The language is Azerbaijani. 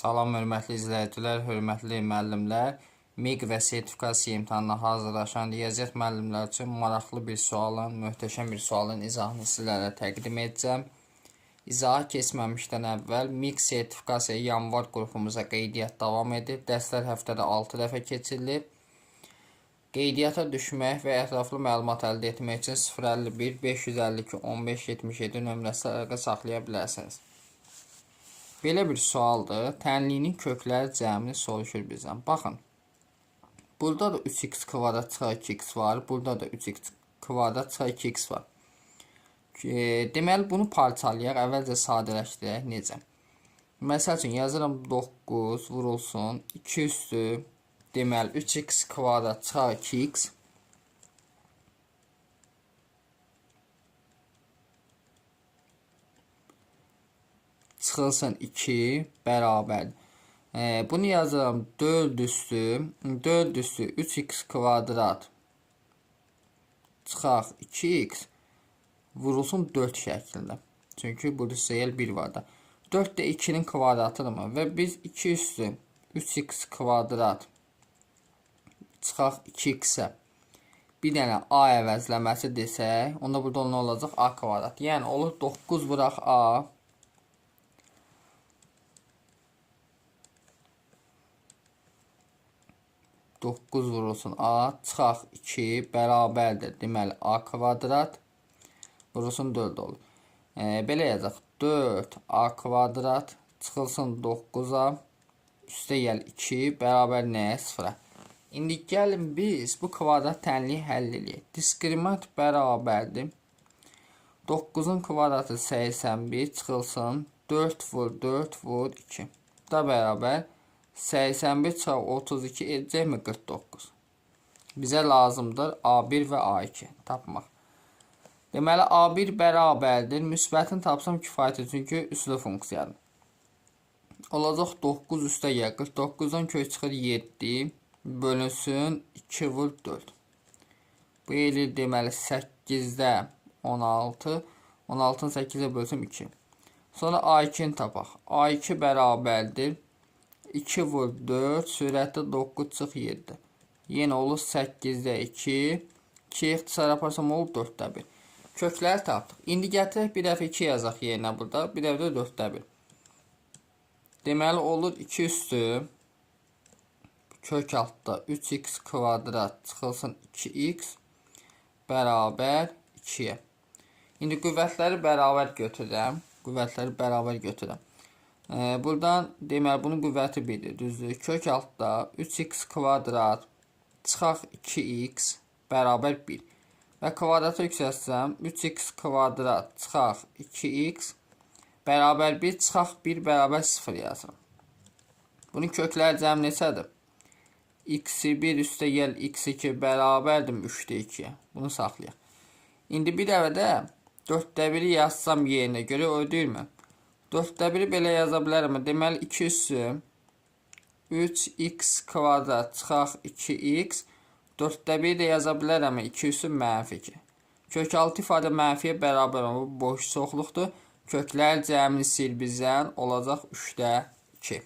Salam hörmətli izləyicilər, hörmətli müəllimlər. MİQ və sertifikasiya imtahanına hazırlaşan riyaziyyat müəllimlər üçün maraqlı bir sualın, möhtəşəm bir sualın izahını sizlərə təqdim edəcəm. İzaha keçməmişdən əvvəl MİQ sertifikasiya yanvar qrupumuza qeydiyyat davam edir. Dərslər həftədə 6 dəfə keçirilir. Qeydiyyata düşmək və ətraflı məlumat əldə etmək üçün 051 552 1577 nömrəsi əlaqə saxlaya bilərsiniz. Belə bir sualdır. Tənliyinin kökləri cəmini soruşur bizdən. Baxın. Burada da 3x kvadrat çıxar 2x var. Burada da 3x kvadrat çıxar 2x var. Deməli, bunu parçalayaq. Əvvəlcə sadələşdirək. Necə? Məsəl üçün, yazıram 9 vurulsun. 2 üstü. Deməli, 3x kvadrat çıxar 2x. Çıxılsın 2 bərabər. Bunu yazıram 4 üstü 3x kvadrat çıxaq 2x vurulsun 4 şəklində. Çünki burada sayıl 1 var da. 4 də 2-nin kvadratıdırmı? Və biz 2 üstü 3x kvadrat çıxaq 2x-ə bir dənə a əvəzləməsi desək, onda burada nə olacaq? A kvadrat. Yəni olur 9 vuraq a. 9 vurulsun a çıxaq 2 bərabərdir. Deməli a kvadrat vurulsun 4 olur. Belə yazacaq. 4 a kvadrat çıxılsın 9-a üstə gəl 2 bərabər nəyə? 0-a. İndi gəlin biz bu kvadrat tənliyi həll edək. Diskriminant bərabərdir. 9-un kvadratı 81 çıxılsın 4 vur 4 vur 2. Da bərabər 81 çıxaq 32 edəcəkmi 49. Bizə lazımdır A1 və A2 tapmaq. Deməli A1 bərabərdir. Müsbətini tapsam kifayətdir, çünki üslü funksiyadır. Olacaq 9 üstə gəl 49-dan kök çıxır 7 bölünsün 2 vur 4. Bu eləyir deməli 8-də 16 16-ın 8-ə bölsəm 2. Sonra A2-ni tapaq. A2 bərabərdir 2 vur 4 sürətdə 9 çıx 7. Yenə olur 8-də 2. 2 ixtisar yaparsam olur 4-də 1. Kökləri tapdıq. İndi gətirək bir dəfə 2 yazaq yerinə burada. Bir dəfə də 4-də 1. Deməli olur 2 üstü kök altda 3x kvadrat çıxılsın 2x bərabər 2-yə. İndi qüvvətləri bərabər götürürəm. Buradan deməli bunun qüvvəti 1-dir, düzdür. Kök altda 3x kvadrat çıxaq 2x bərabər 1. Və kvadrata yüksəlsəm 3x kvadrat çıxaq 2x bərabər 1 çıxaq 1 bərabər 0 yazıram. Bunun kökləri cəm neçədir? x1 üstə gəl x2 bərabərdir 3-də 2. Bunu saxlayaq. İndi bir dəfə də 4-də 1-i yazsam yerinə görə ödəyirmi? 4-də 1-i belə yaza bilərəm. Deməli 2 üstü 3x kvadrat çıxaq 2x 4-də 1-i də yaza bilərəm. 2 üstü mənfi 2. Kök altı ifadə mənfiyə bərabər olur. Bu boş çoxluqdur. Köklər cəmini sil bizdən olacaq 3-də 2.